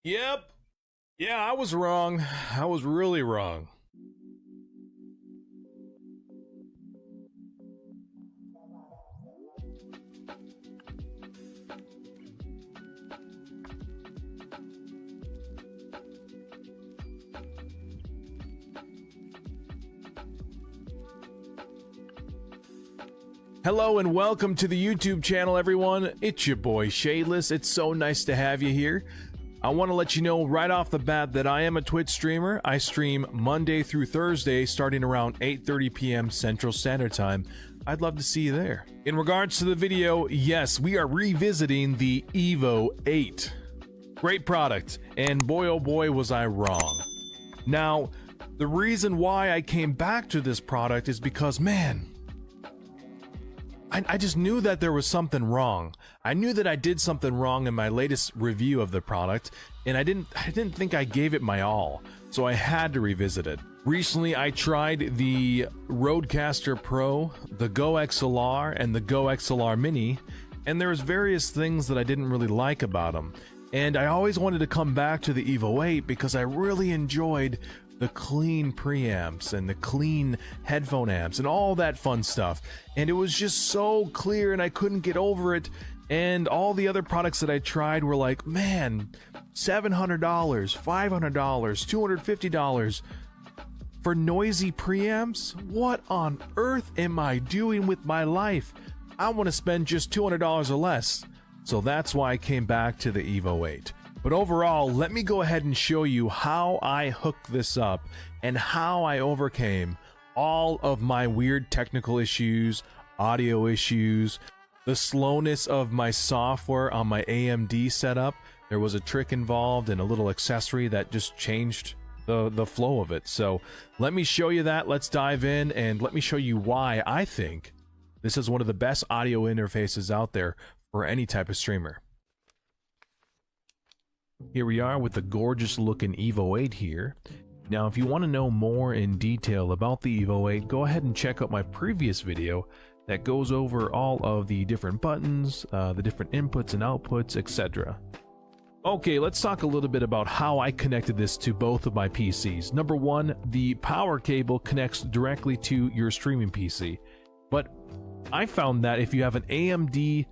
Yep. Yeah, I was wrong. I was really wrong. Hello and welcome to the YouTube channel, everyone. It's your boy Shadeless. It's so nice to have you here. I want to let you know right off the bat that I am a Twitch streamer. I stream Monday through Thursday starting around 8:30 p.m. Central Standard Time. I'd love to see you there. In regards to the video, yes, we are revisiting the EVO 8. Great product, and boy oh boy was I wrong. Now, the reason why I came back to this product is because, man, I just knew that there was something wrong. I knew that I did something wrong in my latest review of the product, and I didn't think I gave it my all, so I had to revisit it. Recently, I tried the Rodecaster Pro, the Go XLR, and the Go XLR Mini, and there was various things that I didn't really like about them. And I always wanted to come back to the EVO 8 because I really enjoyed the clean preamps and the clean headphone amps and all that fun stuff, and it was just so clear and I couldn't get over it. And all the other products that I tried were like, man, $700, $500, $250 for noisy preamps? What on earth am I doing with my life? I want to spend just $200 or less. So that's why I came back to the EVO 8. But overall, let me go ahead and show you how I hooked this up and how I overcame all of my weird technical issues, audio issues, the slowness of my software on my AMD setup. There was a trick involved and a little accessory that just changed the flow of it. So let me show you that. Let's dive in and let me show you why I think this is one of the best audio interfaces out there for any type of streamer. Here we are with the gorgeous looking EVO 8 here. Now if you want to know more in detail about the EVO 8, go ahead and check out my previous video that goes over all of the different buttons, the different inputs and outputs, etc. Okay, let's talk a little bit about how I connected this to both of my PCs. Number one, the power cable connects directly to your streaming PC. But I found that if you have an AMD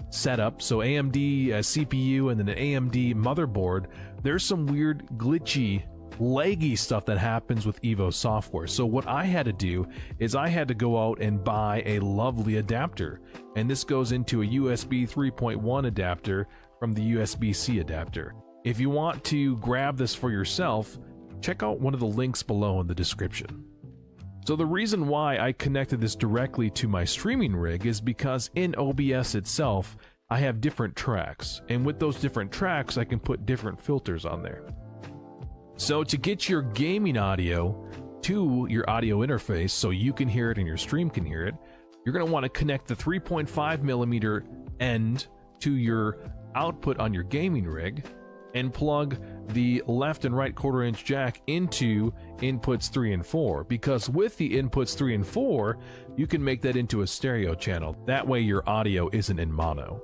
setup, so AMD CPU and then an AMD motherboard, there's some weird glitchy laggy stuff that happens with EVO software. So what I had to do is I had to go out and buy a lovely adapter, and this goes into a USB 3.1 adapter from the USB-C adapter. If you want to grab this for yourself, check out one of the links below in the description. So the reason why I connected this directly to my streaming rig is because in OBS itself, I have different tracks, and with those different tracks, I can put different filters on there. So to get your gaming audio to your audio interface so you can hear it and your stream can hear it, you're going to want to connect the 3.5mm end to your output on your gaming rig and plug the left and right 1/4-inch jack into inputs 3 and 4, because with the inputs 3 and 4 you can make that into a stereo channel. That way your audio isn't in mono.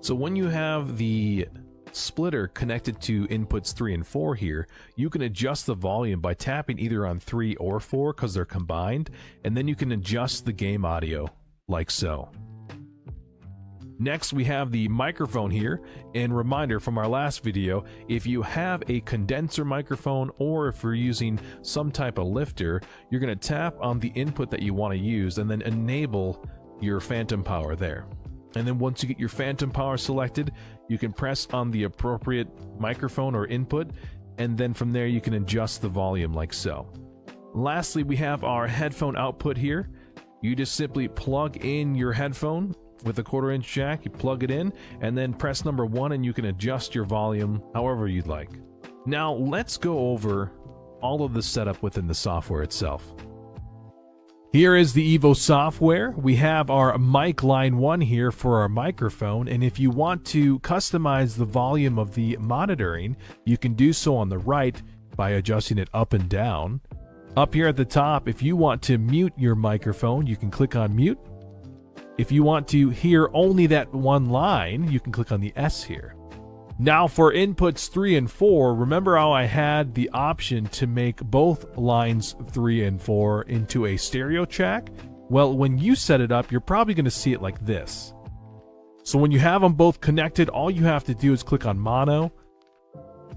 So when you have the splitter connected to inputs 3 and 4 here, you can adjust the volume by tapping either on 3 or 4 because they're combined, and then you can adjust the game audio like so. Next, we have the microphone here, and reminder from our last video, if you have a condenser microphone or if you're using some type of lifter, you're going to tap on the input that you want to use and then enable your phantom power there. And then once you get your phantom power selected, you can press on the appropriate microphone or input, and then from there you can adjust the volume like so. Lastly, we have our headphone output here. You just simply plug in your headphone with a 1/4-inch jack, you plug it in, and then press number 1 and you can adjust your volume however you'd like. Now let's go over all of the setup within the software itself. Here is the EVO software. We have our mic line 1 here for our microphone, and if you want to customize the volume of the monitoring, you can do so on the right by adjusting it up and down. Up here at the top, if you want to mute your microphone, you can click on mute. If you want to hear only that one line, you can click on the S here. Now for inputs 3 and 4, remember how I had the option to make both lines 3 and 4 into a stereo track? Well, when you set it up, you're probably going to see it like this. So when you have them both connected, all you have to do is click on mono,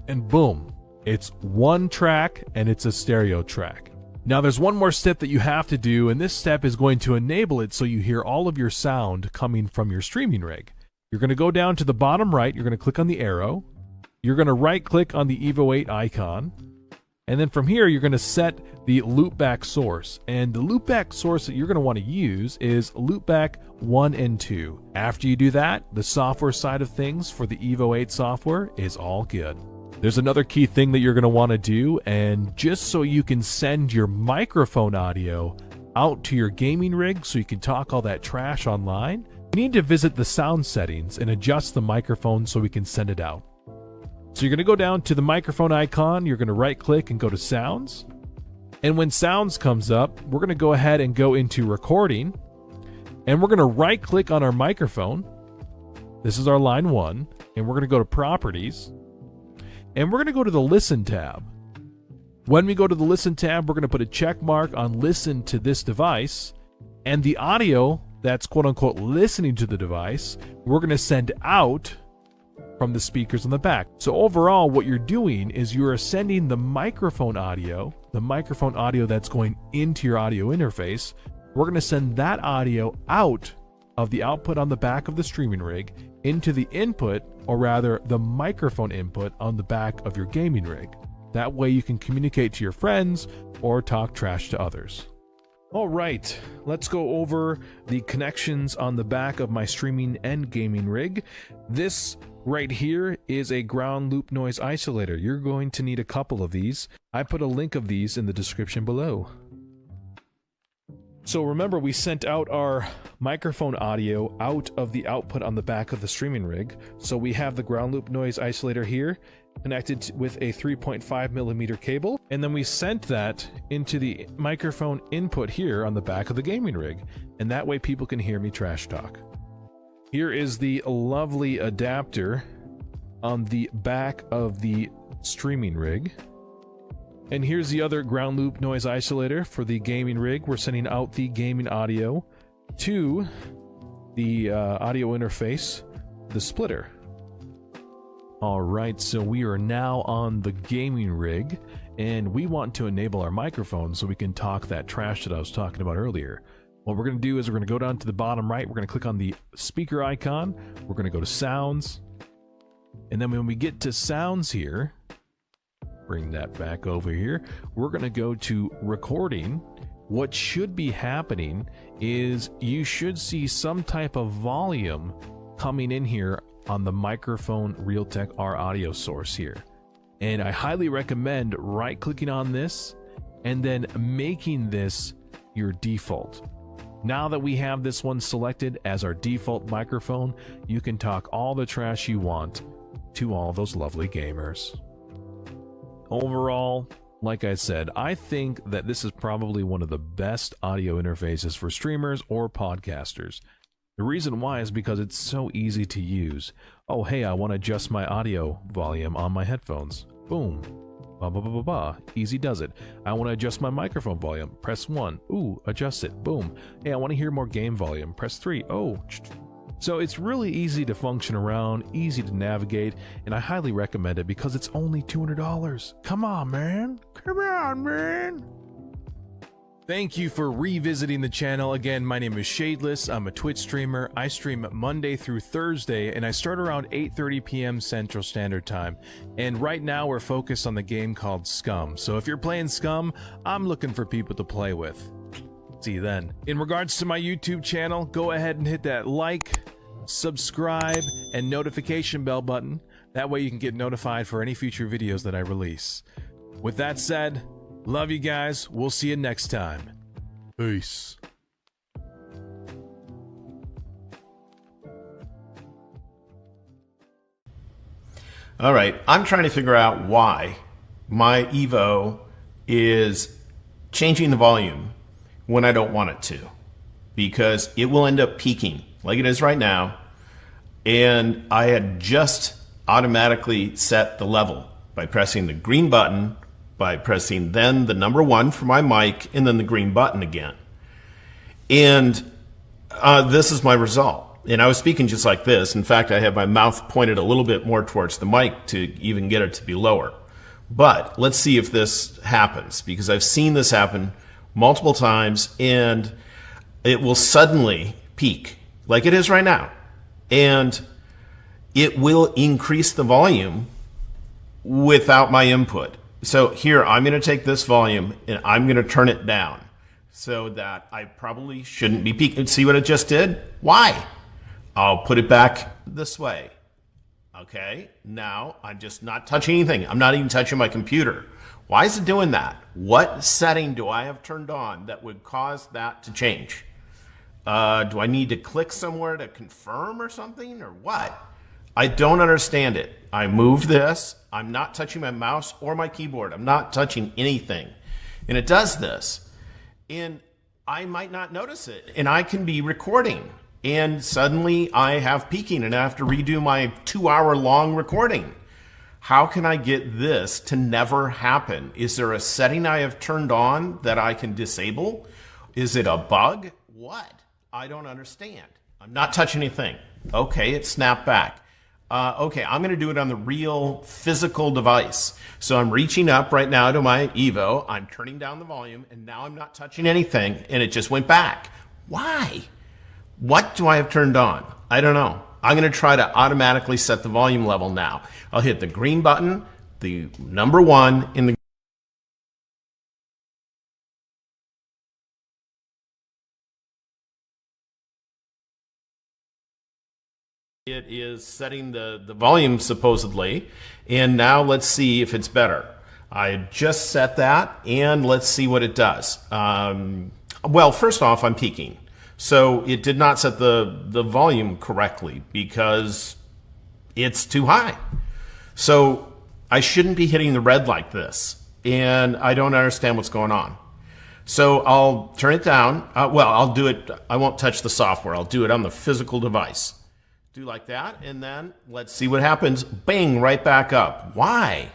and boom, it's one track and it's a stereo track. Now there's one more step that you have to do, and this step is going to enable it so you hear all of your sound coming from your streaming rig. You're going to go down to the bottom right, you're going to click on the arrow, you're going to right click on the EVO 8 icon, and then from here you're going to set the loopback source. And the loopback source that you're going to want to use is loopback 1 and 2. After you do that, the software side of things for the EVO 8 software is all good. There's another key thing that you're going to want to do, and just so you can send your microphone audio out to your gaming rig so you can talk all that trash online, you need to visit the sound settings and adjust the microphone so we can send it out. So you're going to go down to the microphone icon, you're going to right click and go to sounds. And when sounds comes up, we're going to go ahead and go into recording, and we're going to right click on our microphone. This is our line 1, and we're going to go to properties, and we're going to go to the listen tab. When we go to the listen tab, we're going to put a check mark on listen to this device, and the audio that's quote unquote listening to the device, we're going to send out from the speakers on the back. So overall, what you're doing is you are sending the microphone audio that's going into your audio interface. We're going to send that audio out of the output on the back of the streaming rig into the input, or rather the microphone input on the back of your gaming rig. That way you can communicate to your friends or talk trash to others. All right, let's go over the connections on the back of my streaming and gaming rig. This right here is a ground loop noise isolator. You're going to need a couple of these. I put a link of these in the description below. So remember, we sent out our microphone audio out of the output on the back of the streaming rig. So we have the ground loop noise isolator here connected with a 3.5mm cable, and then we sent that into the microphone input here on the back of the gaming rig, and that way people can hear me trash talk. Here is the lovely adapter on the back of the streaming rig. And here's the other ground loop noise isolator for the gaming rig. We're sending out the gaming audio to the audio interface, the splitter. Alright, so we are now on the gaming rig, and we want to enable our microphone so we can talk that trash that I was talking about earlier. What we're going to do is we're going to go down to the bottom right, we're going to click on the speaker icon, we're going to go to sounds, and then when we get to sounds here, bring that back over here, we're going to go to recording. What should be happening is you should see some type of volume coming in here on the microphone Realtek R audio source here. And I highly recommend right clicking on this and then making this your default. Now that we have this one selected as our default microphone, you can talk all the trash you want to all those lovely gamers. Overall, like I said, I think that this is probably one of the best audio interfaces for streamers or podcasters. The reason why is because it's so easy to use. Oh, hey, I want to adjust my audio volume on my headphones. Boom. Ba ba ba ba ba. Easy does it. I want to adjust my microphone volume. Press 1. Ooh, adjust it. Boom. Hey, I want to hear more game volume. Press 3. Oh. So it's really easy to function around, easy to navigate, and I highly recommend it because it's only $200. Come on, man. Come on, man. Thank you for revisiting the channel. Again, my name is Shadeless. I'm a Twitch streamer. I stream Monday through Thursday, and I start around 8:30 p.m. Central Standard Time. And right now, we're focused on the game called Scum. So if you're playing Scum, I'm looking for people to play with. See you then. In regards to my YouTube channel, go ahead and hit that like, subscribe, and notification bell button. That way you can get notified for any future videos that I release. With that said, love you guys. We'll see you next time. Peace. All right, I'm trying to figure out why my EVO is changing the volume when I don't want it to, because it will end up peaking like it is right now. And I had just automatically set the level by pressing the green button, by pressing then the number 1 for my mic, and then the green button again. And this is my result. And I was speaking just like this. In fact, I have my mouth pointed a little bit more towards the mic to even get it to be lower. But let's see if this happens, because I've seen this happen multiple times, and it will suddenly peak like it is right now. And it will increase the volume without my input. So here, I'm going to take this volume and I'm going to turn it down so that I probably shouldn't be peaking. See what it just did? Why? I'll put it back this way. Okay, now I'm just not touching anything. I'm not even touching my computer. Why is it doing that? What setting do I have turned on that would cause that to change? Do I need to click somewhere to confirm or something, or what? I don't understand it. I moved this. I'm not touching my mouse or my keyboard. I'm not touching anything. And it does this. And I might not notice it. And I can be recording. And suddenly I have peaking and I have to redo my 2-hour-long recording. How can I get this to never happen? Is there a setting I have turned on that I can disable? Is it a bug? What? I don't understand. I'm not touching anything. Okay, it snapped back. Okay, I'm going to do it on the real physical device. So I'm reaching up right now to my Evo. I'm turning down the volume, and now I'm not touching anything, and it just went back. Why? What do I have turned on? I don't know. I'm going to try to automatically set the volume level now. I'll hit the green button, the number 1 in the It is setting the volume supposedly, and now let's see if it's better. I just set that, and let's see what it does. Well, first off, I'm peaking. So it did not set the volume correctly because it's too high. So I shouldn't be hitting the red like this, and I don't understand what's going on. So I'll turn it down. Well, I'll do it. I won't touch the software. I'll do it on the physical device. Do like that, and then let's see what happens. Bang, right back up. Why?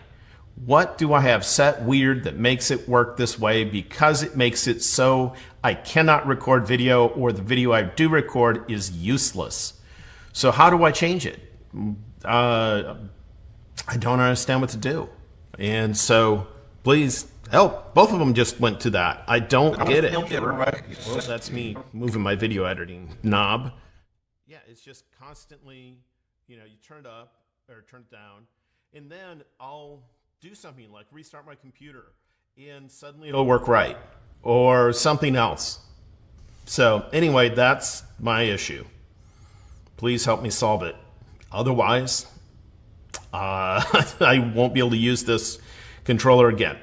What do I have set weird that makes it work this way? Because it makes it so I cannot record video, or the video I do record is useless. So how do I change it? I don't understand what to do. And so please help. Both of them just went to that. I don't get it. Well, that's me moving my video editing knob. Yeah, it's just constantly, you turn it up or turn it down, and then I'll do something like restart my computer, and suddenly it'll work right, or something else. So anyway, that's my issue. Please help me solve it. Otherwise, I won't be able to use this controller again.